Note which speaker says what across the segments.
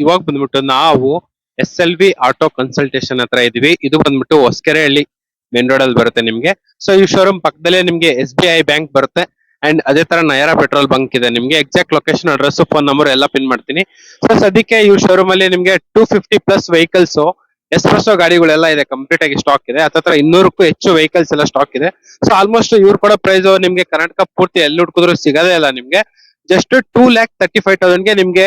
Speaker 1: ಇವಾಗ ಬಂದ್ಬಿಟ್ಟು ನಾವು SLV ಆಟೋ ಕನ್ಸಲ್ಟೇಷನ್ ಹತ್ರ ಇದೀವಿ. ಇದು ಬಂದ್ಬಿಟ್ಟು ಹೊಸಕೆರೆಹಳ್ಳಿ ಮೇನ್ ರೋಡ್ ಅಲ್ಲಿ ಬರುತ್ತೆ ನಿಮ್ಗೆ. ಸೊ ಈ ಶೋರೂಮ್ ಪಕ್ಕದಲ್ಲೇ ನಿಮ್ಗೆ SBI ಬ್ಯಾಂಕ್ ಬರುತ್ತೆ. ಅಂಡ್ ಅದೇ ತರ ನಯರಾ ಪೆಟ್ರೋಲ್ ಬಂಕ್ ಇದೆ. ನಿಮ್ಗೆ exact location, address, phone number ಎಲ್ಲ ಪಿನ್ ಮಾಡ್ತೀನಿ. ಸೊ ಸದ್ಯಕ್ಕೆ ಈ ಶೋರೂಮ್ ಅಲ್ಲಿ ನಿಮ್ಗೆ 250 ಪ್ಲಸ್ ವೆಹಿಕಲ್ಸ್, ಎಸ್ಪ್ರೆಸೋ ಗಾಡಿಗಳೆಲ್ಲ ಇದೆ, ಕಂಪ್ಲೀಟ್ ಆಗಿ ಸ್ಟಾಕ್ ಇದೆ. ಹತ್ತತ್ರ 200ಕ್ಕೂ ಹೆಚ್ಚು ವೆಹಿಕಲ್ಸ್ ಎಲ್ಲ ಸ್ಟಾಕ್ ಇದೆ. ಸೊ ಆಲ್ಮೋಸ್ಟ್ ಇವ್ರು ಕೊಡೋ ಪ್ರೈಸ್ ನಿಮ್ಗೆ ಕರ್ನಾಟಕ ಪೂರ್ತಿ ಎಲ್ಲಿ ಹುಡುಕಿದ್ರು ಸಿಗದೇ ಇಲ್ಲ ನಿಮ್ಗೆ. ಜಸ್ಟ್ 2,35,000 ಗೆ ನಿಮ್ಗೆ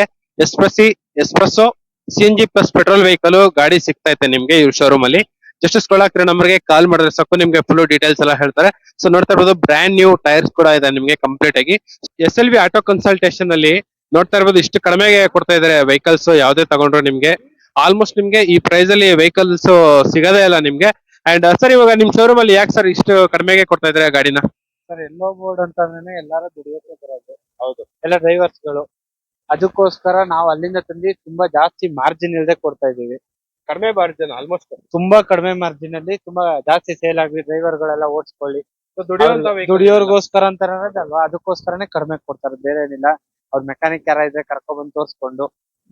Speaker 1: espresso CNG plus petrol vehicle ಗಾಡಿ ಸಿಗ್ತಾ ಇದೆ ನಿಮ್ಗೆ ಇವ್ರ ಶೋರೂಮ್ ಅಲ್ಲಿ. ಜಸ್ಟ್ ಸ್ಕ್ರೋಲ್ ಆಗ್ತಿರೋ ನಂಬರ್ಗೆ ಕಾಲ್ ಮಾಡಿದ್ರೆ ಸಾಕು, ನಿಮ್ಗೆ ಫುಲ್ ಡೀಟೇಲ್ಸ್ ಎಲ್ಲ ಹೇಳ್ತಾರೆ. ಸೊ ನೋಡ್ತಾ ಇರ್ಬೋದು, ಬ್ರ್ಯಾಂಡ್ ನ್ಯೂ ಟೈರ್ಸ್ ಕೂಡ ಇದೆ ನಿಮ್ಗೆ ಕಂಪ್ಲೀಟ್ ಆಗಿ. SLV ಆಟೋ ಕನ್ಸಲ್ಟೇಷನ್ ಅಲ್ಲಿ ನೋಡ್ತಾ ಇರ್ಬೋದು, ಇಷ್ಟು ಕಡಿಮೆಗೆ ಕೊಡ್ತಾ ಇದಾರೆ ವೆಹಿಕಲ್ಸ್. ಯಾವ್ದೇ ತಗೊಂಡ್ರು ನಿಮ್ಗೆ ಆಲ್ಮೋಸ್ಟ್ ನಿಮ್ಗೆ ಈ ಪ್ರೈಸ್ ಅಲ್ಲಿ ವೆಹಿಕಲ್ಸ್ ಸಿಗದೇ ಇಲ್ಲ ನಿಮ್ಗೆ. ಅಂಡ್ ಸರ್, ಇವಾಗ ನಿಮ್ ಶೋರೂಮ್ ಅಲ್ಲಿ ಯಾಕೆ ಸರ್ ಇಷ್ಟು ಕಡಿಮೆಗೆ ಕೊಡ್ತಾ ಇದಾರೆ ಗಾಡಿನ?
Speaker 2: ಸರ್, ಎಲ್ಲೋ ಬೋರ್ಡ್ ಅಂತಂದ್ರೆ ಎಲ್ಲಾರು ದುಡಿಯೋಕೆ ಬರೋದು. ಹೌದು, ಎಲ್ಲ ಡ್ರೈವರ್ಸ್ ಗಳು. ಅದಕ್ಕೋಸ್ಕರ ನಾವು ಅಲ್ಲಿಂದ ತಂದು ತುಂಬಾ ಜಾಸ್ತಿ ಮಾರ್ಜಿನ್ ಇಲ್ಲದೆ ಕೊಡ್ತಾ ಇದೀವಿ.
Speaker 1: ಕಡಿಮೆ ಮಾರ್ಜಿನ್, ಆಲ್ಮೋಸ್ಟ್
Speaker 2: ತುಂಬಾ ಕಡಿಮೆ ಮಾರ್ಜಿನ್ ಅಲ್ಲಿ ತುಂಬಾ ಜಾಸ್ತಿ ಸೇಲ್ ಆಗಿ ಡ್ರೈವರ್ ಗಳೆಲ್ಲ ಓಡಿಸ್ಕೊಳ್ಳಿ.
Speaker 1: ದುಡಿಯುವಂತ
Speaker 2: ದುಡಿಯೋರ್ಗೋಸ್ಕರ ಅಂತ ಅಲ್ವಾ, ಅದಕ್ಕೋಸ್ಕರನೇ ಕಡಿಮೆ ಕೊಡ್ತಾರೆ, ಬೇರೆ ಏನಿಲ್ಲ. ಅವ್ರ ಮೆಕ್ಯಾನಿಕ್ ಯಾರ ಇದ್ರೆ ಕರ್ಕೊಂಡ್ ಬಂದು ತೋರ್ಸ್ಕೊಂಡು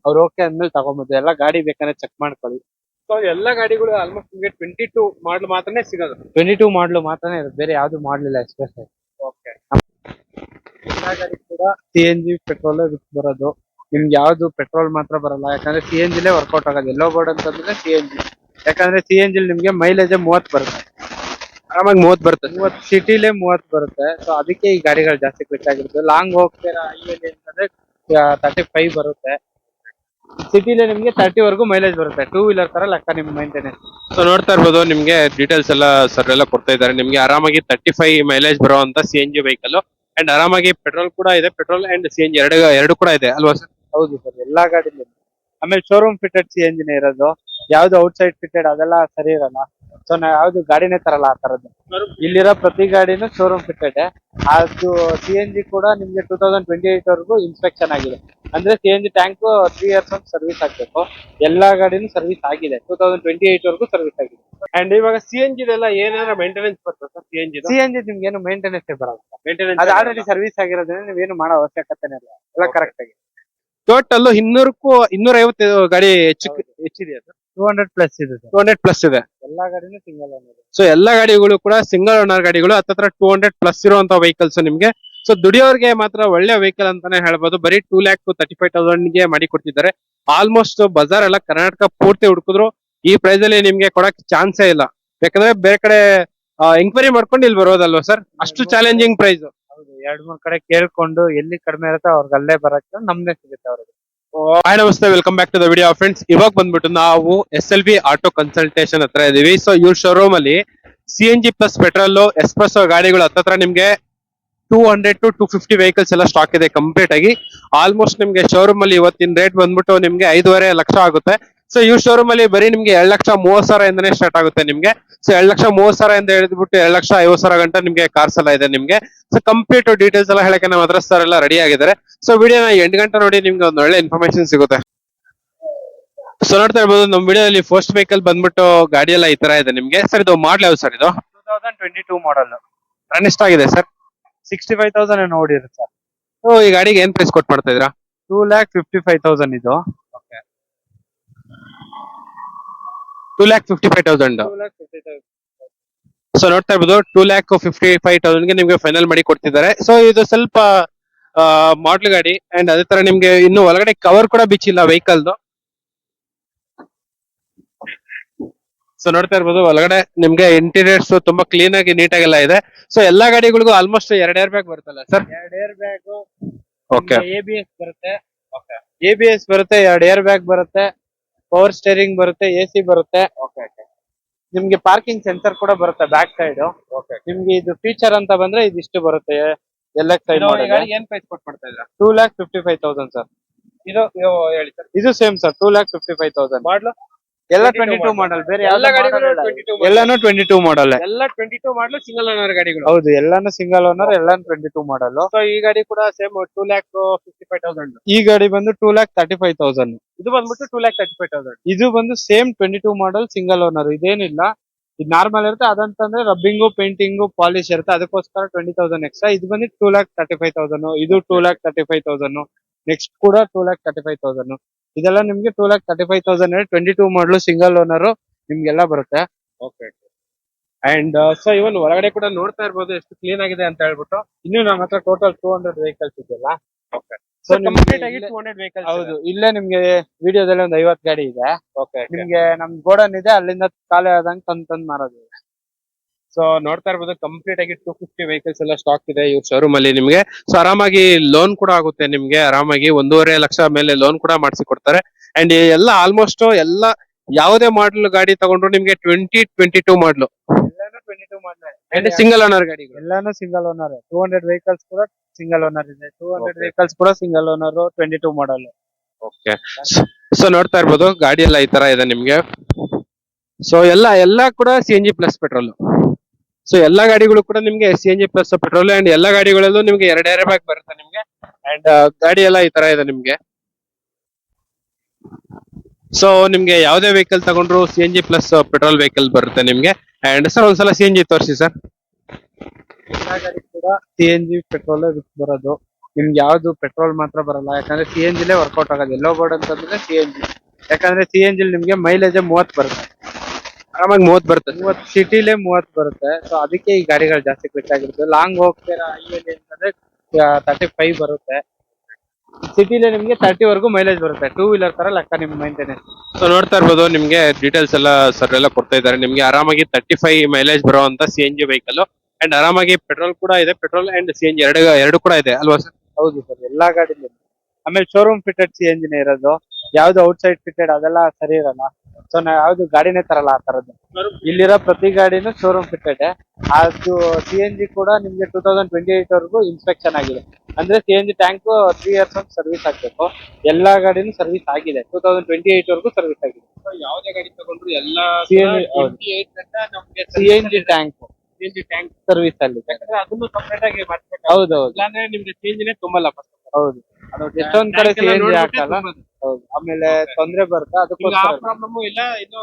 Speaker 2: ಅವ್ರು ಓಕೆ ಅಂದ್ಮೇಲೆ ತಗೊಂಬೋದು. ಎಲ್ಲ ಗಾಡಿ ಬೇಕಾದ್ರೆ ಚೆಕ್ ಮಾಡ್ಕೊಳ್ಳಿ.
Speaker 1: ಸೊ ಎಲ್ಲ ಗಾಡಿಗಳು ಆಲ್ಮೋಸ್ಟ್ ನಿಮಗೆ 22 ಮಾಡಲ್ ಮಾತ್ರನೇ ಸಿಗೋದು.
Speaker 2: 22 ಮಾಡ್ಲು ಮಾತ್ರನೇ ಇರುತ್ತೆ, ಬೇರೆ ಯಾವ್ದು ಮಾಡ್ಲಿಲ್ಲ ಎಕ್ಸ್ಪ್ರೆಸ್.
Speaker 1: ಓಕೆ.
Speaker 2: ಎಲ್ಲಾ ಗಾಡಿ ಕೂಡ CNG ಪೆಟ್ರೋಲ್ ಬರೋದು. ನಿಮ್ಗೆ ಯಾವ್ದು ಪೆಟ್ರೋಲ್ ಮಾತ್ರ ಬರಲ್ಲ, ಯಾಕಂದ್ರೆ CNG ಲೇ ವರ್ಕೌಟ್ ಆಗೋದು. ಎಲ್ಲೋ ಬೋರ್ಡ್ ಅಂತಂದ್ರೆ CNG, ಯಾಕಂದ್ರೆ CNG ನಿಮ್ಗೆ ಮೈಲೇಜ್ 30 ಬರುತ್ತೆ,
Speaker 1: ಆರಾಮಾಗಿ 30 ಬರುತ್ತೆ.
Speaker 2: 30 ಸಿಟಿಲೇ 30 ಬರುತ್ತೆ. ಸೊ ಅದಕ್ಕೆ ಈ ಗಾಡಿಗಳು ಜಾಸ್ತಿ ಕ್ಲಿಕ್ ಆಗಿರುತ್ತೆ. ಲಾಂಗ್ ಹೋಗ್ತೀರಾ ಹೈವೇಲಿ ಅಂತಂದ್ರೆ 35 ಬರುತ್ತೆ. ಸಿಟಿಲೇ ನಿಮ್ಗೆ 30 ವರೆಗೂ ಮೈಲೇಜ್ ಬರುತ್ತೆ. 2 ವೀಲರ್ ತರ ಲೆಕ್ಕ ನಿಮ್ ಮೈಂಟೆನೆನ್ಸ್.
Speaker 1: ಸೊ ನೋಡ್ತಾ ಇರ್ಬೋದು, ನಿಮ್ಗೆ ಡೀಟೇಲ್ಸ್ ಎಲ್ಲ ಸರ್ ಎಲ್ಲ ಕೊಡ್ತಾ ಇದ್ದಾರೆ. ನಿಮ್ಗೆ ಆರಾಮಾಗಿ 35 ಮೈಲೇಜ್ ಬರುವಂತ CNG ವೆಹಿಕಲ್. ಅಂಡ್ ಆರಾಮಾಗಿ ಪೆಟ್ರೋಲ್ ಕೂಡ ಇದೆ, ಪೆಟ್ರೋಲ್ ಅಂಡ್ CNG ಎರಡು ಕೂಡ ಇದೆ ಅಲ್ವಾ ಸರ್?
Speaker 2: ಹೌದು ಸರ್, ಎಲ್ಲಾ ಗಾಡಿಲಿ. ಆಮೇಲೆ ಶೋರೂಮ್ ಫಿಟೆಡ್ CNG ನೇ ಇರೋದು. ಯಾವ್ದು ಔಟ್ಸೈಡ್ ಫಿಟೆಡ್ ಅದೆಲ್ಲ ಸರಿ ಇರಲ್ಲ. ಸೊ ನಾವ್ ಯಾವ್ದು ಗಾಡಿನೇ ತರಲ್ಲ ಆ ತರದ್ದು. ಇಲ್ಲಿರೋ ಪ್ರತಿ ಗಾಡಿನೂ ಶೋರೂಮ್ ಫಿಟೆಡ್. ಅದು CNG ಕೂಡ ನಿಮ್ಗೆ 2028 ವರೆಗೂ ಇನ್ಸ್ಪೆಕ್ಷನ್ ಆಗಿದೆ. ಅಂದ್ರೆ CNG ಟ್ಯಾಂಕ್ 3 ಇಯರ್ಸ್ ಒಂದು ಸರ್ವಿಸ್ ಆಗ್ಬೇಕು. ಎಲ್ಲಾ ಗಾಡಿನೂ ಸರ್ವಿಸ್ ಆಗಿದೆ, 2028 ವರೆಗೂ ಸರ್ವಿಸ್ ಆಗಿದೆ.
Speaker 1: ಅಂಡ್ ಇವಾಗ CNG ಎಲ್ಲ ಏನಾರ ಮೇಂಟೆನೆನ್ಸ್ ಬರ್ತದೆ ಸರ್?
Speaker 2: CNG ನಿಮ್ಗೆ ಏನು ಮೇಂಟೆನೆನ್ಸ್ ಬರಲ್ಲ.
Speaker 1: ಮೇಂಟೆನೆನ್ಸ್
Speaker 2: ಅದು ಆಲ್ರೆಡಿ ಸರ್ವಿಸ್ ಆಗಿರೋದ್ರಿಂದ ನೀವೇನು ಮಾಡೋ ಅವಶ್ಯಕತೆನೇ ಇಲ್ಲ. ಎಲ್ಲ ಕರೆಕ್ಟ್ ಆಗಿ.
Speaker 1: ಟೋಟಲ್ 250 ಗಾಡಿ ಹೆಚ್ಚಿದೆಯಾ ಸರ್?
Speaker 2: 200 ಪ್ಲಸ್ ಇದೆ ಸರ್.
Speaker 1: 200 ಪ್ಲಸ್ ಇದೆ.
Speaker 2: ಎಲ್ಲಾ ಗಾಡಿನೂ ಸಿಂಗಲ್ ಓನರ್.
Speaker 1: ಸೊ ಎಲ್ಲಾ ಗಾಡಿಗಳು ಕೂಡ ಸಿಂಗಲ್ ಓನರ್ ಗಾಡಿಗಳು. ಹತ್ತತ್ರ 200 ಪ್ಲಸ್ ಇರುವಂತ ವೆಹಿಕಲ್ಸ್ ನಿಮ್ಗೆ. ಸೊ ದುಡಿಯೋರ್ಗೆ ಮಾತ್ರ ಒಳ್ಳೆ ವೆಹಿಕಲ್ ಅಂತಾನೆ ಹೇಳ್ಬೋದು. ಬರೀ 2,35,000 ಗೆ ಮಾಡಿ ಕೊಡ್ತಿದ್ದಾರೆ. ಆಲ್ಮೋಸ್ಟ್ ಬಜಾರ್ ಎಲ್ಲ ಕರ್ನಾಟಕ ಪೂರ್ತಿ ಹುಡುಕಿದ್ರು ಈ ಪ್ರೈಸ್ ಅಲ್ಲಿ ನಿಮ್ಗೆ ಕೊಡಕ್ ಚಾನ್ಸೇ ಇಲ್ಲ. ಯಾಕಂದ್ರೆ ಬೇರೆ ಕಡೆ ಎಂಕ್ವೈರಿ ಮಾಡ್ಕೊಂಡು ಇಲ್ಲಿ ಬರೋದಲ್ವಾ ಸರ್? ಅಷ್ಟು ಚಾಲೆಂಜಿಂಗ್ ಪ್ರೈಸ್.
Speaker 2: ಹೌದು, 2-3 ಕಡೆ ಕೇಳ್ಕೊಂಡು ಎಲ್ಲಿ ಕಡಿಮೆ ಇರುತ್ತೋ ಅವ್ರಿಗೆ ಅಲ್ಲೇ ಬರಕ್ಕೆ ನಮ್ದೇ ಸಿಗುತ್ತೆ ಅವ್ರಿಗೆ.
Speaker 1: ಹಾಯ್ ನಮಸ್ತೆ, welcome back to the video friends. ಇವಾಗ ಬಂದ್ಬಿಟ್ಟು ನಾವು SLV ಆಟೋ ಕನ್ಸಲ್ಟೇಷನ್ ಹತ್ರ ಇದೀವಿ. ಸೊ ಇವ್ರ ಶೋರೂಮ್ ಅಲ್ಲಿ CNG ಪ್ಲಸ್ ಪೆಟ್ರೋಲ್ ಎಸ್ಪ್ರೆಸೋ ಗಾಡಿಗಳು ಹತ್ತತ್ರ ನಿಮ್ಗೆ 200 to 250 ವೆಹಿಕಲ್ಸ್ ಎಲ್ಲ ಸ್ಟಾಕ್ ಇದೆ ಕಂಪ್ಲೀಟ್ ಆಗಿ. ಆಲ್ಮೋಸ್ಟ್ ನಿಮ್ಗೆ ಶೋರೂಮ್ ಅಲ್ಲಿ ಇವತ್ತಿನ ರೇಟ್ ಬಂದ್ಬಿಟ್ಟು ನಿಮ್ಗೆ 5.5 ಲಕ್ಷ ಆಗುತ್ತೆ. ಸೊ ಈ ಶೋರೂಮ್ ಅಲ್ಲಿ ಬರೀ ನಿಮ್ಗೆ 2,30,000 ಇಂದನೇ ಸ್ಟಾರ್ಟ್ ಆಗುತ್ತೆ ನಿಮ್ಗೆ. ಸೊ 2,30,000 ಇಂದ ಹಿಡಿದ್ಬಿಟ್ಟು 2,50,000 ಗಂಟ ನಿಮ್ಗೆ ಕಾರ್ಸ್ ಎಲ್ಲ ಇದೆ ನಿಮ್ಗೆ. ಸೊ ಕಂಪ್ಲೀಟ್ ಡೀಟೇಲ್ಸ್ ಎಲ್ಲ ಹೇಳಕ್ಕೆ ನಮ್ಮ ಅಡ್ರೆಸ್ ಸರ್ ಎಲ್ಲ ರೆಡಿ ಆಗಿದ್ದಾರೆ. ಸೊ ವಿಡಿಯೋನ 8 ಗಂಟೆ ನೋಡಿ, ನಿಮ್ಗೆ ಒಂದು ಒಳ್ಳೆ ಇನ್ಫಾರ್ಮೇಶನ್ ಸಿಗುತ್ತೆ. ಸೊ ನೋಡ್ತಾ ಇರ್ಬೋದು, ನಮ್ಮ ವಿಡಿಯೋದಲ್ಲಿ ಫಸ್ಟ್ ವೆಹಿಕಲ್ ಬಂದ್ಬಿಟ್ಟು ಗಾಡಿ ಎಲ್ಲ ಈ ತರ ಇದೆ ನಿಮ್ಗೆ. ಸರ್ ಇದು ಮಾಡ್ಲ್ ಯಾವ್ದು ಸರ್? ಇದು
Speaker 2: 2022 ಮಾಡಲ್.
Speaker 1: ರನ್ ಎಷ್ಟಾಗಿದೆ ಸರ್?
Speaker 2: 65,000 ನೋಡಿರುತ್ತೆ ಸರ್.
Speaker 1: ಸೊ ಈ ಗಾಡಿಗೆ ಏನ್ ಪ್ರೈಸ್ ಕೊಟ್ಟು ಮಾಡ್ತಾ ಇದ್ದೀರಾ?
Speaker 2: 2,55,000 ಇದು.
Speaker 1: 2,55,000.
Speaker 2: 2,55,000.
Speaker 1: ಸೊ ನೋಡ್ತಾ ಇರ್ಬೋದು, 2,55,000 ಗೆ ನಿಮ್ಗೆ ಫೈನಲ್ ಮಾಡಿ ಕೊಡ್ತಿದ್ದಾರೆ. ಸೊ ಇದು ಸ್ವಲ್ಪ ಮಾಡ್ಲ್ ಗಾಡಿ. ಅಂಡ್ ಅದೇ ತರ ನಿಮ್ಗೆ ಇನ್ನು ಒಳಗಡೆ ಕವರ್ ಕೂಡ ಬಿಚ್ಚಿಲ್ಲ ವೆಹಿಕಲ್ದು. ಸೊ ನೋಡ್ತಾ ಇರ್ಬೋದು, ಒಳಗಡೆ ನಿಮ್ಗೆ ಇಂಟೀರಿಯರ್ಸ್ ತುಂಬಾ ಕ್ಲೀನ್ ಆಗಿ ನೀಟಾಗೆಲ್ಲ ಇದೆ. ಸೊ ಎಲ್ಲಾ ಗಾಡಿಗಳಿಗೂ ಆಲ್ಮೋಸ್ಟ್ 2 ಏರ್ ಬ್ಯಾಗ್ ಬರುತ್ತಲ್ಲ sir?
Speaker 2: 2 air bag,
Speaker 1: okay.
Speaker 2: ABS ಬರುತ್ತೆ. ABS ಬರುತ್ತೆ, 2 ಏರ್ ಬ್ಯಾಗ್ ಬರುತ್ತೆ, ಪವರ್ ಸ್ಟೇರಿಂಗ್ ಬರುತ್ತೆ, AC ಬರುತ್ತೆ. ನಿಮ್ಗೆ ಪಾರ್ಕಿಂಗ್ ಸೆನ್ಸರ್ ಕೂಡ ಬರುತ್ತೆ ಬ್ಯಾಕ್ ಸೈಡ್. ನಿಮ್ಗೆ ಇದು ಫೀಚರ್ ಅಂತ ಬಂದ್ರೆ ಇದಿಷ್ಟು ಬರುತ್ತೆ. LXi ಮಾಡಲ್.
Speaker 1: ಏನ್ ಪ್ರೈಸ್ ಕೊಟ್ಟು ಮಾಡ್ತಾ ಇದ್ದೀರಾ?
Speaker 2: 2,55,000 ಸರ್.
Speaker 1: ಇದು ಹೇಳಿ ಸರ್.
Speaker 2: ಇದು ಸೇಮ್ ಸರ್, 2,55,000.
Speaker 1: ಮಾಡ್ಲು
Speaker 2: ಎಲ್ಲ 22 ಮಾಡಲ್, ಬೇರೆ
Speaker 1: ಎಲ್ಲ
Speaker 2: ಎಲ್ಲ
Speaker 1: ಗಾಡಿಗಳು 22 model.
Speaker 2: ಎಲ್ಲಾನು 22 ಮಾಡಲ್.
Speaker 1: ಎಲ್ಲ 22 ಮಾಡ್ಲು ಸಿಂಗಲ್ ಓನರ್ ಗಾಡಿಗಳು.
Speaker 2: ಹೌದು, ಎಲ್ಲಾನು ಸಿಂಗಲ್ ಓನರ್, ಎಲ್ಲಾನು 22 ಮಾಡಲ್.
Speaker 1: ಸೊ ಈ ಗಾಡಿ ಕೂಡ ಸೇಮ್ 2,55,000.
Speaker 2: ಈ ಗಾಡಿ ಬಂದು 2,35,000.
Speaker 1: ಇದು ಬಂದ್ಬಿಟ್ಟು 2,35,000.
Speaker 2: ಇದು ಬಂದು ಸೇಮ್ 22 ಮಾಡಲ್ ಸಿಂಗಲ್ ಓನರ್. ಇದೇನಿಲ್ಲ, ಇದು ನಾರ್ಮಲ್ ಇರುತ್ತೆ. ಅದಂತಂದ್ರೆ ರಬ್ಬಿಂಗು, ಪೇಂಟಿಂಗು, ಪಾಲಿಶ್ ಇರುತ್ತೆ, ಅದಕ್ಕೋಸ್ಕರ 20,000 ಎಕ್ಸ್ಟ್ರಾ. ಇದು ಬಂದು 2,35,000. ಇದು 2,35,000. ನೆಕ್ಸ್ಟ್ ಕೂಡ 2,35,000. ಇದೆಲ್ಲ ನಿಮ್ಗೆ 2,35,000 22 ಮಾಡಲು ಸಿಂಗಲ್ ಓನರ್ ನಿಮ್ಗೆಲ್ಲ ಬರುತ್ತೆ.
Speaker 1: ಓಕೆ ಅಂಡ್ ಸೊ ಇವನ್ ಒಳಗಡೆ ಕೂಡ ನೋಡ್ತಾ ಇರ್ಬೋದು ಎಷ್ಟು ಕ್ಲೀನ್ ಆಗಿದೆ ಅಂತ ಹೇಳ್ಬಿಟ್ಟು.
Speaker 2: ಇನ್ನು ನಮ್ಮ ಹತ್ರ ಟೋಟಲ್ 200 ವೆಹಿಕಲ್ಸ್ ಇದೆಯಲ್ಲ.
Speaker 1: ಓಕೆ
Speaker 2: ಸೊ
Speaker 1: ಕಂಪ್ಲೀಟ್ ಆಗಿ 200 ವೆಹಿಕಲ್ಸ್.
Speaker 2: ಹೌದು, ಇಲ್ಲೇ ನಿಮ್ಗೆ ವಿಡಿಯೋದಲ್ಲಿ ಒಂದು 50 ಗಾಡಿ ಇದೆ.
Speaker 1: ಓಕೆ
Speaker 2: ನಿಮ್ಗೆ ನಮ್ ಗೋಡನ್ ಇದೆ, ಅಲ್ಲಿಂದ ಖಾಲಿ ಆದಂಗ್ ತಂದ್ ಮಾರೋದು.
Speaker 1: ಸೊ ನೋಡ್ತಾ ಇರ್ಬೋದು ಕಂಪ್ಲೀಟ್ ಆಗಿ 250 ವೆಹಿಕಲ್ಸ್ ಎಲ್ಲ ಸ್ಟಾಕ್ ಇದೆ ಇವ್ರ ಶೋರೂಮ್ ಅಲ್ಲಿ ನಿಮ್ಗೆ. ಸೊ ಆರಾಮಾಗಿ ಲೋನ್ ಕೂಡ ಆಗುತ್ತೆ ನಿಮ್ಗೆ, ಆರಾಮಾಗಿ 1.5 ಲಕ್ಷ ಮೇಲೆ ಲೋನ್ ಕೂಡ ಮಾಡಿಸಿ ಕೊಡ್ತಾರೆ. ಅಂಡ್ ಎಲ್ಲ ಆಲ್ಮೋಸ್ಟ್ ಎಲ್ಲ ಯಾವುದೇ ಮಾಡಲ್ ಗಾಡಿ ತಗೊಂಡ್ರು ನಿಮ್ಗೆ 2022 ಮಾಡಲು
Speaker 2: ಎಲ್ಲಾನು 22 ಮಾಡಲ್
Speaker 1: ಅಂಡ್ ಸಿಂಗಲ್ ಓನರ್ ಗಾಡಿಗಳು.
Speaker 2: ಎಲ್ಲಾನು ಸಿಂಗಲ್ ಓನರ್. 200 ವೆಹಿಕಲ್ಸ್ ಕೂಡ ಸಿಂಗಲ್ ಓನರ್ ಇದೆ. 200 ವೆಹಿಕಲ್ಸ್ ಕೂಡ ಸಿಂಗಲ್ ಓನರ್ 22 ಮಾಡಲ್.
Speaker 1: ಓಕೆ ಸೊ ನೋಡ್ತಾ ಇರ್ಬೋದು ಗಾಡಿ ಎಲ್ಲ ಈ ತರ ಇದೆ ನಿಮ್ಗೆ. ಸೊ ಎಲ್ಲ ಕೂಡ CNG ಪ್ಲಸ್ ಪೆಟ್ರೋಲ್. ಸೊ ಎಲ್ಲಾ ಗಾಡಿಗಳು ಕೂಡ ನಿಮ್ಗೆ CNG ಪ್ಲಸ್ ಪೆಟ್ರೋಲ್ ಅಂಡ್ ಎಲ್ಲಾ ಗಾಡಿಗಳಲ್ಲೂ ನಿಮ್ಗೆ 2 ಏರ್ ಬ್ಯಾಗ್ ಬರುತ್ತೆ ನಿಮ್ಗೆ. ಅಂಡ್ ಗಾಡಿ ಎಲ್ಲ ಈ ತರ ಇದೆ ನಿಮ್ಗೆ. ಸೊ ನಿಮ್ಗೆ ಯಾವ್ದೇ ವೆಹಿಕಲ್ ತಗೊಂಡ್ರು CNG ಪ್ಲಸ್ ಪೆಟ್ರೋಲ್ ವೆಹಿಕಲ್ ಬರುತ್ತೆ ನಿಮ್ಗೆ. ಅಂಡ್ ಸರ್ ಒಂದ್ಸಲ CNG ತೋರಿಸಿ ಸರ್.
Speaker 2: ಎಲ್ಲಾ ಗಾಡಿ ಕೂಡ CNG ಪೆಟ್ರೋಲ್ ಬರೋದು. ನಿಮ್ಗೆ ಯಾವ್ದು ಪೆಟ್ರೋಲ್ ಮಾತ್ರ ಬರಲ್ಲ, ಯಾಕಂದ್ರೆ CNG ಲೇ ವರ್ಕೌಟ್ ಆಗೋದು. ಎಲ್ಲೋ ಬೋರ್ಡ್ ಅಂತಂದ್ರೆ CNG, ಯಾಕಂದ್ರೆ CNG ನಿಮ್ಗೆ ಮೈಲೇಜ್ 30 ಬರುತ್ತೆ.
Speaker 1: ಆರಾಮಾಗಿ 30 ಬರುತ್ತೆ.
Speaker 2: 30 ಸಿಟಿಲೇ 30 ಬರುತ್ತೆ. ಸೊ ಅದಕ್ಕೆ ಈ ಗಾಡಿಗಳು ಜಾಸ್ತಿ ಕ್ವಿಕ್ ಆಗಿರುತ್ತೆ. ಲಾಂಗ್ ಹೋಗ್ತೀರಾ ಹೈವೇಲಿ ಅಂತಂದ್ರೆ 35 ಬರುತ್ತೆ. ಸಿಟಿಲಿ ನಿಮ್ಗೆ 30 ವರೆಗೂ ಮೈಲೇಜ್ ಬರುತ್ತೆ. 2 ವೀಲರ್ ತರ ಲೆಕ್ಕ ನಿಮ್ ಮೇಂಟೆನೆನ್ಸ್.
Speaker 1: ಸೊ ನೋಡ್ತಾ ಇರ್ಬೋದು ನಿಮ್ಗೆ ಡೀಟೇಲ್ಸ್ ಎಲ್ಲ ಸರ್ ಎಲ್ಲ ಕೊಡ್ತಾ ಇದ್ದಾರೆ ನಿಮ್ಗೆ. ಆರಾಮಾಗಿ 35 ಮೈಲೇಜ್ ಬರುವಂತ CNG ವೆಹಿಕಲ್ ಅಂಡ್ ಆರಾಮಾಗಿ ಪೆಟ್ರೋಲ್ ಕೂಡ ಇದೆ. ಪೆಟ್ರೋಲ್ ಅಂಡ್ CNG ಎರಡು ಕೂಡ ಇದೆ ಅಲ್ವಾ ಸರ್?
Speaker 2: ಹೌದು ಸರ್, ಎಲ್ಲಾ ಗಾಡಿಲಿ. ಆಮೇಲೆ ಶೋರೂಮ್ ಫಿಟೆಡ್ CNG ನೇ ಇರೋದು. ಯಾವ್ದು ಔಟ್ ಸೈಡ್ ಫಿಟೆಡ್ ಅದೆಲ್ಲ ಸರಿ ಇರಲ್ಲ. ಸೊ ನಾವ್ ಯಾವ್ದು ಗಾಡಿನೇ ತರಲ್ಲ ಆ ತರದ್ದು. ಇಲ್ಲಿರೋ ಪ್ರತಿ ಗಾಡಿನೂ ಶೋರೂಮ್ ಫಿಟೆಡ್. ಅದು CNG ಕೂಡ ನಿಮ್ಗೆ 2028 ವರೆಗೂ ಇನ್ಸ್ಪೆಕ್ಷನ್ ಆಗಿದೆ. ಅಂದ್ರೆ CNG ಟ್ಯಾಂಕ್ 3 ಇಯರ್ಸ್ ಅಂತ ಸರ್ವಿಸ್ ಆಗ್ಬೇಕು. ಎಲ್ಲಾ ಗಾಡಿನೂ ಸರ್ವಿಸ್ ಆಗಿದೆ. 2028 ವರೆಗೂ ಸರ್ವಿಸ್ ಆಗಿದೆ.
Speaker 1: So ಯಾವುದೇ ಗಾಡಿ ತಗೊಂಡ್ರು ಎಲ್ಲ
Speaker 2: CNG ಹೌದು.
Speaker 1: 28 ಅಂತ ನಮ್ಗೆ
Speaker 2: CNG tank
Speaker 1: CNG tank
Speaker 2: service ಅಲ್ಲಿ.
Speaker 1: ಯಾಕಂದ್ರೆ ಅದನ್ನು ಸಪರೇಟ್ ಆಗಿ ಮಾಡ್ಬೇಕು.
Speaker 2: ಹೌದೌದು
Speaker 1: ಇಲ್ಲಾಂದ್ರೆ ನಿಮ್ಗೆ CNG ನೇ ತುಂಬಲ್ಲ ಫಸ್ಟ್.
Speaker 2: ಹೌದು. ಎಷ್ಟೊಂದ್ ಕಡೆ
Speaker 1: ಟ್ಯಾಂಕ್ ಎಲ್ಲ
Speaker 2: CNG
Speaker 1: ನೋಡ್ಬಿಟ್ಟೆ
Speaker 2: ಹಾಕಲ್ಲ.
Speaker 1: ತುಂಬೋದು.
Speaker 2: ಹೌದು. ಆಮೇಲೆ ತೊಂದ್ರೆ ಬರುತ್ತೆ,
Speaker 1: ಈಗ ಆ
Speaker 2: ಅದಕ್ಕೋಸ್ಕರ
Speaker 1: ಪ್ರಾಬ್ಲಮ್ ಇಲ್ಲ. ಇನ್ನು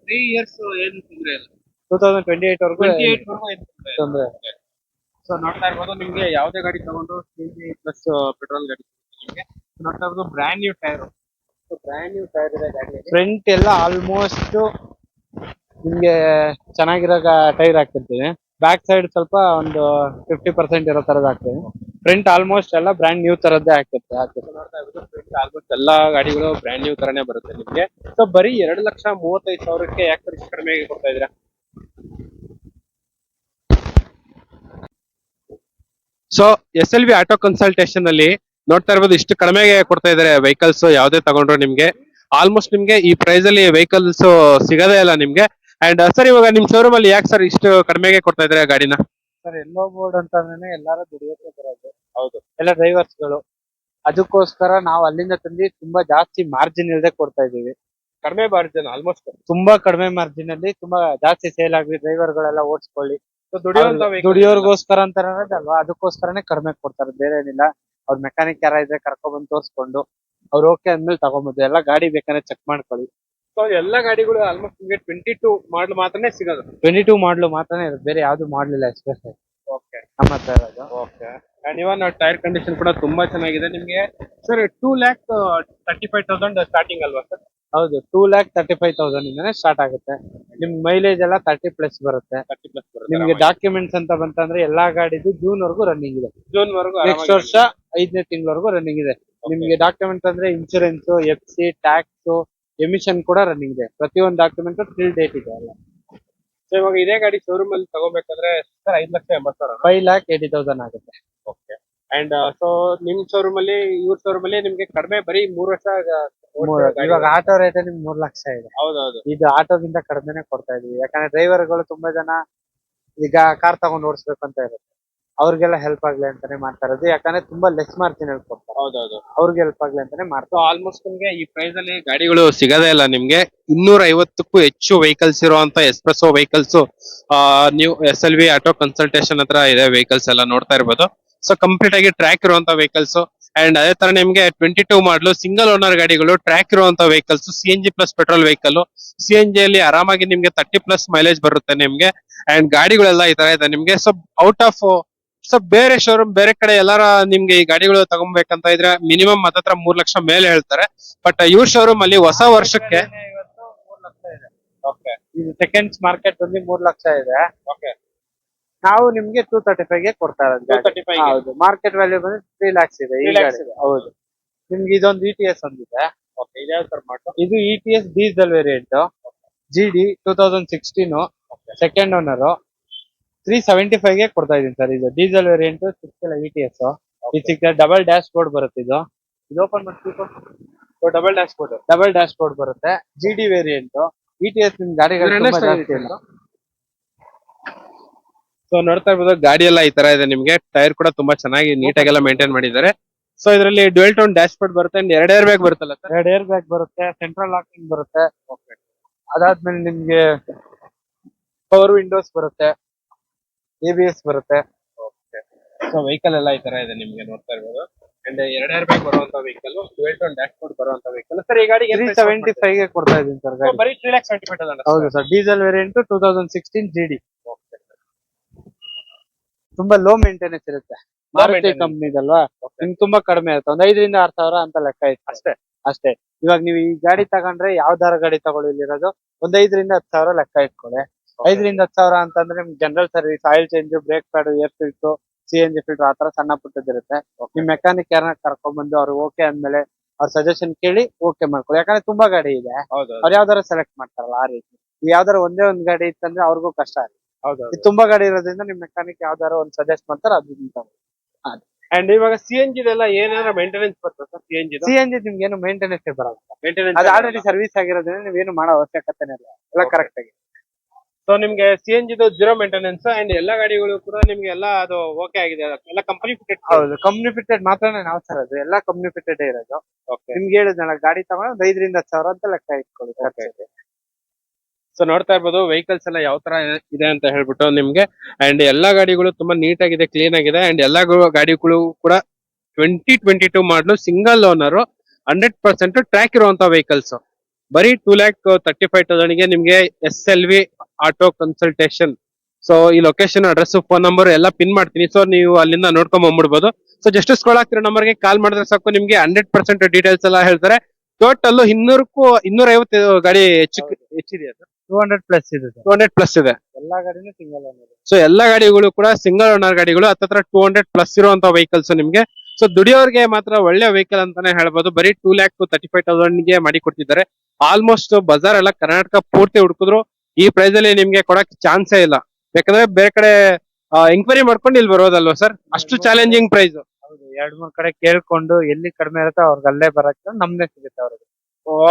Speaker 1: 3 ಇಯರ್ಸ್ ಏನು ತೊಂದ್ರೆ ಇಲ್ಲ.
Speaker 2: 2028 ವರೆಗೂ
Speaker 1: 28 ವರೆಗೂ ಏನು ತೊಂದ್ರೆ ಇಲ್ಲ.
Speaker 2: ತೊಂದ್ರೆ.
Speaker 1: ಸೊ ನೋಡ್ತಾ ಇರ್ಬೋದು ನಿಮ್ಗೆ ಯಾವುದೇ ಗಾಡಿ ತಗೊಂಡ್ರು CNG ಪ್ಲಸ್ ಪೆಟ್ರೋಲ್ ಗಾಡಿ ನಿಮ್ಗೆ ನೋಡ್ತಾ ಇರ್ಬೋದು brand new tyre. Brand new tyre ಇದೆ ಗಾಡಿಯಲ್ಲಿ.
Speaker 2: ಫ್ರಂಟ್ ಎಲ್ಲ ಆಲ್ಮೋಸ್ಟ್ ನಿಮ್ಗೆ ಚೆನ್ನಾಗಿರೋ ಟೈರ್ ಹಾಕಿರ್ತೀವಿ. ಬ್ಯಾಕ್ ಸೈಡ್ ಸ್ವಲ್ಪ ಒಂದು 50% ಇರೋ ತರದ್ ಹಾಕ್ತೀವಿ. ಫ್ರಂಟ್ ಆಲ್ಮೋಸ್ಟ್ ಎಲ್ಲ ಬ್ರ್ಯಾಂಡ್ ನ್ಯೂ ತರದ್ದೇ ಹಾಕಿರ್ತೀವಿ.
Speaker 1: ನೋಡ್ತಾ ಇರ್ಬೋದು ಫ್ರಂಟ್ ಆಲ್ಮೋಸ್ಟ್ ಎಲ್ಲಾ ಗಾಡಿಗಳು ಬ್ರ್ಯಾಂಡ್ ನ್ಯೂ ತರನೇ ಬರುತ್ತೆ ನಿಮ್ಗೆ. ಸೊ ಬರೀ 2,35,000ಕ್ಕೆ ಯಾಕೆ ಇಷ್ಟು ಕಡಿಮೆ ಕೊಡ್ತಾ ಇದ್ದೀರಾ? ಸೊ SLV ಆಟೋ ಕನ್ಸಲ್ಟೇಷನ್ ಅಲ್ಲಿ ನೋಡ್ತಾ ಇರ್ಬೋದು ಇಷ್ಟು ಕಡಿಮೆಗೆ ಕೊಡ್ತಾ ಇದಾರೆ ವೆಹಿಕಲ್ಸ್. ಯಾವ್ದೇ ತಗೊಂಡ್ರು ನಿಮ್ಗೆ ಆಲ್ಮೋಸ್ಟ್ ನಿಮ್ಗೆ ಈ ಪ್ರೈಸ್ ಅಲ್ಲಿ ವೆಹಿಕಲ್ಸ್ ಸಿಗದೇ ಇಲ್ಲ ನಿಮ್ಗೆ. ಅಂಡ್ ಸರ್ ಇವಾಗ ನಿಮ್ ಶೋರೂಮ್ ಅಲ್ಲಿ ಯಾಕೆ ಸರ್ ಇಷ್ಟು ಕಡಿಮೆಗೆ ಕೊಡ್ತಾ ಇದಾರೆ ಗಾಡಿನ?
Speaker 2: ಸರ್ ಎಲ್ಲೋ ಬೋರ್ಡ್ ಅಂತಂದ್ರೆ ಎಲ್ಲಾರು ದುಡಿಯೋಕೆ ಬರೋದು. ಹೌದು, ಎಲ್ಲ ಡ್ರೈವರ್ಸ್ ಗಳು. ಅದಕ್ಕೋಸ್ಕರ ನಾವು ಅಲ್ಲಿಂದ ತಂದು ತುಂಬಾ ಜಾಸ್ತಿ ಮಾರ್ಜಿನ್ ಇಲ್ಲದೆ ಕೊಡ್ತಾ ಇದೀವಿ.
Speaker 1: ಕಡಿಮೆ ಮಾರ್ಜಿನ್ ಆಲ್ಮೋಸ್ಟ್
Speaker 2: ತುಂಬಾ ಕಡಿಮೆ ಮಾರ್ಜಿನ್ ಅಲ್ಲಿ ತುಂಬಾ ಜಾಸ್ತಿ ಸೇಲ್ ಆಗ್ಲಿ, ಡ್ರೈವರ್ ಗಳೆಲ್ಲ ಓಡಿಸ್ಕೊಳ್ಳಿ.
Speaker 1: ದುಡಿಯುವಂತ
Speaker 2: ದುಡಿಯೋರ್ಗೋಸ್ಕರ ಅಂತಾನೆ ಅಲ್ವಾ, ಅದಕ್ಕೋಸ್ಕರನೇ ಕಡಿಮೆ ಕೊಡ್ತಾರೆ, ಬೇರೆ ಏನಿಲ್ಲ. ಅವ್ರ ಮೆಕ್ಯಾನಿಕ್ ಯಾರ ಇದ್ರೆ ಕರ್ಕೊಂಡ್ ಬಂದು ತೋರ್ಸ್ಕೊಂಡು ಅವ್ರು ಓಕೆ ಅಂದ್ಮೇಲೆ ತಗೊಂಬೋದು. ಎಲ್ಲ ಗಾಡಿ ಬೇಕಂದ್ರೆ ಚೆಕ್ ಮಾಡ್ಕೊಳ್ಳಿ.
Speaker 1: ಸೊ ಎಲ್ಲಾ ಗಾಡಿಗಳು ಆಲ್ಮೋಸ್ಟ್ ನಿಮ್ಗೆ 22 ಮಾಡಲ್ ಮಾತ್ರನೇ ಸಿಗೋದು.
Speaker 2: 22 ಮಾಡ್ಲು ಮಾತ್ರನೇ ಇರೋದು, ಬೇರೆ ಯಾವ್ದು ಮಾಡ್ಲಿಲ್ಲ ಎಕ್ಸ್ಪ್ರೆಸ್
Speaker 1: ಓಕೆ
Speaker 2: ನಮ್ಮ ಹತ್ರ ಇರೋದು.
Speaker 1: Okay and even tyre condition ಕೂಡ ತುಂಬಾ ಚೆನ್ನಾಗಿದೆ ನಿಮ್ಗೆ. ಸರ್ 2,35,000 ಸ್ಟಾರ್ಟಿಂಗ್ ಅಲ್ವಾ ಸರ್?
Speaker 2: ಹೌದು, 2,35,000 ಇಂದಾನೆ ಸ್ಟಾರ್ಟ್ ಆಗುತ್ತೆ. ನಿಮ್ ಮೈಲೇಜ್ ಎಲ್ಲ 30+ ಬರುತ್ತೆ.
Speaker 1: 30+ ಬರುತ್ತೆ.
Speaker 2: ನಿಮ್ಗೆ ಡಾಕ್ಯುಮೆಂಟ್ಸ್ ಅಂತ ಬಂತಂದ್ರೆ ಎಲ್ಲಾ ಗಾಡಿದು ಜೂನ್ ವರೆಗೂ ರನ್ನಿಂಗ್ ಇದೆ.
Speaker 1: ಜೂನ್ ವರೆಗೂ
Speaker 2: ನೆಕ್ಸ್ಟ್ ವರ್ಷ 5ನೇ ತಿಂಗಳವರೆಗೂ ರನ್ನಿಂಗ್ ಇದೆ. ನಿಮ್ಗೆ ಡಾಕ್ಯುಮೆಂಟ್ಸ್ ಅಂದ್ರೆ ಇನ್ಶೂರೆನ್ಸ್, FC, ಟ್ಯಾಕ್ಸ್, ಎಮಿಷನ್ ಕೂಡ ರನ್ನಿಂಗ್ ಇದೆ. ಪ್ರತಿಯೊಂದು ಡಾಕ್ಯುಮೆಂಟ್ ಟಿಲ್ ಡೇಟ್ ಇದೆ ಎಲ್ಲ.
Speaker 1: ಸೊ ಇವಾಗ ಇದೇ ಗಾಡಿ ಶೋರೂಮ್ ಅಲ್ಲಿ ತಗೋಬೇಕಾದ್ರೆ ಸರ್ 5,80,000.
Speaker 2: 5,80,000 ಆಗುತ್ತೆ.
Speaker 1: ಓಕೆ ಅಂಡ್ ಸೊ ನಿಮ್ ಶೋರೂಮ್ ಅಲ್ಲಿ ಇವ್ರ ಶೋರೂಮ್ ಅಲ್ಲಿ ನಿಮ್ಗೆ ಕಡಿಮೆ ಬರೀ 3 ವರ್ಷ
Speaker 2: ಇವಾಗ ಆಟೋ ರೇಟ್ ನಿಮ್ಗೆ 3 ಲಕ್ಷ ಇದೆ.
Speaker 1: ಹೌದೌದು.
Speaker 2: ಇದು ಆಟೋಗಿಂತ ಕಡಿಮೆನೆ ಕೊಡ್ತಾ ಇದೀವಿ. ಯಾಕಂದ್ರೆ ಡ್ರೈವರ್ಗಳು ತುಂಬಾ ಜನ ಈಗ ಕಾರ್ ತಗೊಂಡು ಓಡಿಸ್ಬೇಕು ಅಂತ ಇರುತ್ತೆ, ಅವ್ರಿಗೆಲ್ಲ ಹೆಲ್ಪ್ ಆಗ್ಲಿ ಅಂತಾನೆ ಮಾಡ್ತಾ ಇರೋದು. ಯಾಕಂದ್ರೆ ತುಂಬಾ ಲೆಸ್ ಮಾರ್ಜಿನ್ ಕೊಡ್ತಾರೆ.
Speaker 1: ಹೌದೌದು,
Speaker 2: ಅವ್ರಿಗೆ ಹೆಲ್ಪ್ ಆಗ್ಲಿ ಅಂತಾನೆ ಮಾಡ್ತಾರೆ.
Speaker 1: ಆಲ್ಮೋಸ್ಟ್ ನಿಮ್ಗೆ ಈ ಪ್ರೈಸ್ ಅಲ್ಲಿ ಗಾಡಿಗಳು ಸಿಗದೇ ಇಲ್ಲ ನಿಮ್ಗೆ. 250ಕ್ಕೂ ಹೆಚ್ಚು ವೆಹಿಕಲ್ಸ್ ಇರುವಂತ ಎಸ್ಪ್ರೆಸೋ ವೆಹಿಕಲ್ಸ್ ನೀವು SLV ಆಟೋ ಕನ್ಸಲ್ಟೇಷನ್ ಹತ್ರ ಇದೆ ವೆಹಿಕಲ್ಸ್ ಎಲ್ಲ ನೋಡ್ತಾ ಇರ್ಬೋದು. ಸೊ ಕಂಪ್ಲೀಟ್ ಆಗಿ ಟ್ರ್ಯಾಕ್ ಇರುವಂತ ವೆಹಿಕಲ್ಸ್ ಅಂಡ್ ಅದೇ ತರ ನಿಮ್ಗೆ 22 ಮಾಡಲು ಸಿಂಗಲ್ ಓನರ್ ಗಾಡಿಗಳು, ಟ್ರ್ಯಾಕ್ ಇರುವಂತ vehicles, CNG plus petrol vehicle. CNG ಅಲ್ಲಿ ಆರಾಮಾಗಿ ನಿಮ್ಗೆ 30+ ಮೈಲೇಜ್ ಬರುತ್ತೆ ನಿಮ್ಗೆ. ಅಂಡ್ ಗಾಡಿಗಳೆಲ್ಲ ಈ ತರ ಇದೆ ನಿಮ್ಗೆ. ಸೊ ಔಟ್ ಆಫ್ ಸೊ ಬೇರೆ ಶೋರೂಮ್ ಬೇರೆ ಕಡೆ ಎಲ್ಲಾರ ನಿಮ್ಗೆ ಈ ಗಾಡಿಗಳು ತಗೊಬೇಕಂತ ಇದ್ರೆ ಮಿನಿಮಮ್ ಹತ್ತತ್ರ 3 ಲಕ್ಷ ಮೇಲೆ ಹೇಳ್ತಾರೆ. ಬಟ್ ಇವ್ರ ಶೋರೂಮ್ ಅಲ್ಲಿ ಹೊಸ ವರ್ಷಕ್ಕೆ
Speaker 2: ಇವತ್ತು 3 ಲಕ್ಷ ಇದೆ. ಇದು ಸೆಕೆಂಡ್ಸ್ ಮಾರ್ಕೆಟ್ ಬಂದು 3 ಲಕ್ಷ ಇದೆ. ನಾವು ನಿಮ್ಗೆ 235 ಗೆ ಕೊಡ್ತಾ ಇರೋದು.
Speaker 1: 235 ಗೆ?
Speaker 2: ಹೌದು, ಮಾರ್ಕೆಟ್ ವ್ಯಾಲ್ಯೂ ಬಂದು 3 lakhs ಇದೆ ಈ
Speaker 1: 3 lakhs
Speaker 2: ಗಾಡಿ.
Speaker 1: ಇದೆ.
Speaker 2: ಹೌದು, ನಿಮ್ಗೆ ಇದೊಂದು ETS ಒಂದಿದೆ. ಇದು ETS diesel variant GD 2016 second owner 375 ಗೆ ಕೊಡ್ತಾ ಇದೀನಿ ಸರ್. ಇದು ಡೀಸೆಲ್ ವೇರಿಯಂಟ್ ಸಿಕ್ತಿಲ್ಲ ETS. ಇದು ಸಿಕ್ಕಿದೆ. ಡಬಲ್ ಡ್ಯಾಶ್ ಬೋರ್ಡ್ ಬರುತ್ತೆ. ಇದು ಓಪನ್ ಮಾಡ್ತೀವಿ. ಡಬಲ್ ಡ್ಯಾಶ್ ಬೋರ್ಡ್ ಬರುತ್ತೆ. GD ವೇರಿಯಂಟ್ ETS ನಿಮ್ ಗಾಡಿಗಳು ತುಂಬಾ ಜಾಸ್ತಿ ಇಲ್ಲ.
Speaker 1: ಸೊ ನೋಡ್ತಾ ಇರ್ಬೋದು ಗಾಡಿ ಎಲ್ಲ ಈ ತರ ಇದೆ. ನಿಮ್ಗೆ ಟೈರ್ ಕೂಡ ತುಂಬಾ ಚೆನ್ನಾಗಿ ನೀಟಾಗೆಲ್ಲ ಮೇಂಟೈನ್ ಮಾಡಿದ್ದಾರೆ. ಸೊ ಇದರಲ್ಲಿ ಡ್ಯುಯಲ್ ಟೋನ್ ಡ್ಯಾಶ್ ಬೋರ್ಡ್ ಬರುತ್ತೆ ಅಂಡ್ 2 ಏರ್ ಬ್ಯಾಗ್ ಬರುತ್ತಲ್ಲ ಸರ್?
Speaker 2: 2 ಏರ್ ಬ್ಯಾಗ್ ಬರುತ್ತೆ. ಸೆಂಟ್ರಲ್ ಲಾಕಿಂಗ್ ಬರುತ್ತೆ. ಅದಾದ್ಮೇಲೆ ನಿಮ್ಗೆ ಪವರ್ ವಿಂಡೋಸ್ ಬರುತ್ತೆ. ABS ಬರುತ್ತೆ.
Speaker 1: ಸೊ ವೆಹಿಕಲ್ ಎಲ್ಲ ಈ ತರ ಇದೆ ನಿಮ್ಗೆ ನೋಡ್ತಾ ಇರ್ಬೋದು. ಅಂಡ್ 2 ಏರ್ ಬ್ಯಾಗ್ ಬರುವಂತ vehicle, dual tone dash board ಬರುವಂತ ವೆಹಿಕಲ್. ಸರ್ ಈ ಗಾಡಿಗೆ
Speaker 2: 375 ಗೆ ಕೊಡ್ತಾ ಇದೀನಿ ಸರ್ ಗಾಡಿ.
Speaker 1: ಬರೀ 3,75,000.
Speaker 2: ಹೌದು ಸರ್, ಡೀಸೆಲ್ ವೇರಿಯಂಟ್ 2016 GD. ತುಂಬಾ ಲೋ ಮೇಂಟೆನೆನ್ಸ್ ಇರುತ್ತೆ. ಮಾರುತಿ
Speaker 1: maintenance.
Speaker 2: ಕಂಪ್ನಿದಲ್ವಾ, ನಿಮ್ಗೆ ತುಂಬಾ ಕಡಿಮೆ ಇರುತ್ತೆ. ಒಂದು 5 ರಿಂದ 6,000 ಅಂತ ಲೆಕ್ಕ ಇತ್ತು ಅಷ್ಟೇ. ಇವಾಗ ನೀವು ಈ ಗಾಡಿ ತಗೊಂಡ್ರೆ ಯಾವ್ದಾರ ಗಾಡಿ ತಗೊಳ್ಳಿ, ಇಲ್ಲಿರೋದು ಒಂದು 5 ರಿಂದ 10,000 ಲೆಕ್ಕ ಇಟ್ಕೊಳ್ಳಿ. 5 ರಿಂದ 10,000 ಅಂತಂದ್ರೆ ನಿಮ್ಗೆ general service, oil change, break pad, air filter, CNG filter ಆತರ ಸಣ್ಣ ಪುಟ್ಟದಿರುತ್ತೆ. ನಿಮ್ ಮೆಕ್ಯಾನಿಕ್ ಯಾರನ್ನ ಕರ್ಕೊಂಡ್ ಬಂದು ಅವ್ರು ಓಕೆ ಅಂದ್ಮೇಲೆ ಅವ್ರ ಸಜೆಷನ್ ಕೇಳಿ ಓಕೆ ಮಾಡ್ಕೊಳ್ಳಿ. ಯಾಕಂದ್ರೆ ತುಂಬಾ ಗಾಡಿ ಇದೆ, ಅವ್ರು ಯಾವ್ದಾರ ಸೆಲೆಕ್ಟ್ ಮಾಡ್ತಾರಲ್ಲ ಆ ರೀತಿ. ಯಾವ್ದಾರ ಒಂದೇ ಒಂದ್ ಗಾಡಿ ಇತ್ತಂದ್ರೆ ಅವ್ರಿಗೂ ಕಷ್ಟ ಆಗುತ್ತೆ. ಇದು ತುಂಬಾ ಗಾಡಿ ಇರೋದ್ರಿಂದ ನಿಮ್ ಮೆಕ್ಯಾನಿಕ್ ಯಾವ್ದಾರ ಒಂದ್ ಸಜೆಸ್ಟ್ ಮಾಡ್ತಾರೆ ಅದನ್ನ.
Speaker 1: ಅಂಡ್ ಇವಾಗ CNG ಇದೆಲ್ಲ ಏನಾರ ಮೇಂಟೆನೆನ್ಸ್ ಬರ್ತದೆ ಸರ್?
Speaker 2: CNG ನಿಮ್ಗೆ ಏನು ಮೇಂಟೆನೆನ್ಸ್ ಬರಲ್ಲ.
Speaker 1: ಮೇಂಟೆನೆನ್ಸ್
Speaker 2: ಅದು ಆಲ್ರೆಡಿ ಸರ್ವಿಸ್ ಆಗಿರೋದ್ರಿಂದ ನೀವೇನು ಮಾಡೋ ಅವಶ್ಯಕತೆನೇ ಇಲ್ಲ. ಎಲ್ಲ ಕರೆಕ್ಟ್ ಆಗಿ.
Speaker 1: ಸೊ ನಿಮ್ಗೆ CNG ಇದು 0 ಮೇಂಟೆನೆನ್ಸ್ ಅಂಡ್ ಎಲ್ಲಾ ಗಾಡಿಗಳು ಕೂಡ ನಿಮ್ಗೆ ಎಲ್ಲ ಅದು ಓಕೆ ಆಗಿದೆ, ಎಲ್ಲ ಕಂಪನಿ ಫಿಟೆಡ್.
Speaker 2: ಹೌದು, ಕಂಪ್ನಿ ಫಿಟೆಡ್ ಮಾತ್ರನೇ ನಾವು ತರೋದು. ಎಲ್ಲ ಕಂಪ್ನಿ ಫಿಟೆಡ್ ಇರೋದು. ನಿಮ್ಗೆ ಹೇಳಿದ್ನಲ್ಲ, ಗಾಡಿ ತಗೊಂಡು 5 ರಿಂದ 10,000 ಅಂತ ಲೆಕ್ಕ ಇಟ್ಕೊಳ್ಳಿ.
Speaker 1: ಸೊ ನೋಡ್ತಾ ಇರ್ಬೋದು ವೆಹಿಕಲ್ಸ್ ಎಲ್ಲ ಯಾವ ತರ ಇದೆ ಅಂತ ಹೇಳ್ಬಿಟ್ಟು ನಿಮ್ಗೆ. ಅಂಡ್ ಎಲ್ಲಾ ಗಾಡಿಗಳು ತುಂಬಾ ನೀಟ್ ಆಗಿದೆ, ಕ್ಲೀನ್ ಆಗಿದೆ. ಅಂಡ್ ಎಲ್ಲಾ ಗಾಡಿಗಳು ಕೂಡ 2022 ಮಾಡಲು ಸಿಂಗಲ್ ಓನರ್ 100% ಟ್ರ್ಯಾಕ್ ಇರುವಂತ ವೆಹಿಕಲ್ಸ್. ಬರೀ 2,35,000 ಗೆ ನಿಮ್ಗೆ SLV ಆಟೋ ಕನ್ಸಲ್ಟೇಷನ್. ಸೊ ಈ ಲೊಕೇಶನ್, ಅಡ್ರೆಸ್, ಫೋನ್ ನಂಬರ್ ಎಲ್ಲ ಪಿನ್ ಮಾಡ್ತೀನಿ. ಸೊ ನೀವು ಅಲ್ಲಿಂದ ನೋಡ್ಕೊಂಡ್ ಬಂದ್ಬಿಡ್ಬೋದು. ಸೊ ಜಸ್ಟ್ ಸ್ಕ್ರೋಲ್ ಆಗ್ತಿರೋ ನಂಬರ್ಗೆ ಕಾಲ್ ಮಾಡಿದ್ರೆ ಸಾಕು, ನಿಮ್ಗೆ 100% ಡೀಟೇಲ್ಸ್ ಎಲ್ಲ ಹೇಳ್ತಾರೆ. ಟೋಟಲ್ 250 ಗಾಡಿ ಹೆಚ್ಚಿದೆ.
Speaker 2: 200 ಪ್ಲಸ್ ಇದೆ.
Speaker 1: 200 ಪ್ಲಸ್ ಇದೆ.
Speaker 2: ಎಲ್ಲಾ ಗಾಡಿನೂ ಸಿಂಗಲ್ ಓನರ್.
Speaker 1: ಸೊ ಎಲ್ಲಾ ಗಾಡಿಗಳು ಕೂಡ ಸಿಂಗಲ್ ಓನರ್ ಗಾಡಿಗಳು. ಹತ್ತತ್ರ 200 ಪ್ಲಸ್ ಇರುವಂತ ವೆಹಿಕಲ್ಸ್ ನಿಮ್ಗೆ. ಸೊ ದುಡಿಯೋರ್ಗೆ ಮಾತ್ರ ಒಳ್ಳೆ ವೆಹಿಕಲ್ ಅಂತಾನೆ ಹೇಳ್ಬೋದು. ಬರೀ 2,35,000 ಗೆ ಮಾಡಿ ಕೊಡ್ತಿದ್ದಾರೆ. ಆಲ್ಮೋಸ್ಟ್ ಬಜಾರ್ ಎಲ್ಲ ಕರ್ನಾಟಕ ಪೂರ್ತಿ ಹುಡುಕಿದ್ರು ಈ ಪ್ರೈಸ್ ಅಲ್ಲಿ ನಿಮ್ಗೆ ಕೊಡಕ್ ಚಾನ್ಸೇ ಇಲ್ಲ. ಯಾಕಂದ್ರೆ ಬೇರೆ ಕಡೆ ಎಂಕ್ವೈರಿ ಮಾಡ್ಕೊಂಡು ಇಲ್ಲಿ ಬರೋದಲ್ವಾ ಸರ್, ಅಷ್ಟು ಚಾಲೆಂಜಿಂಗ್ ಪ್ರೈಸ್.
Speaker 2: ಹೌದು, 2-3 ಕಡೆ ಕೇಳ್ಕೊಂಡು ಎಲ್ಲಿ ಕಡಿಮೆ ಇರುತ್ತೋ ಅವ್ರಿಗೆ ಅಲ್ಲೇ ಬರಕ್ಕೆ ನಮ್ದೇ ಸಿಗುತ್ತೆ ಅವ್ರಿಗೆ.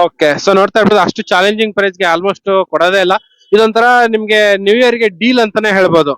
Speaker 1: ಓಕೆ, ಸೊ ನೋಡ್ತಾ ಇರ್ಬೋದು ಅಷ್ಟು ಚಾಲೆಂಜಿಂಗ್ ಪ್ರೈಸ್ ಗೆ ಆಲ್ಮೋಸ್ಟ್ ಕೊಡೋದೇ ಇಲ್ಲ. ಇದೊಂಥರ ನಿಮ್ಗೆ ನ್ಯೂ ಇಯರ್ ಗೆ ಡೀಲ್ ಅಂತಾನೆ ಹೇಳ್ಬೋದು.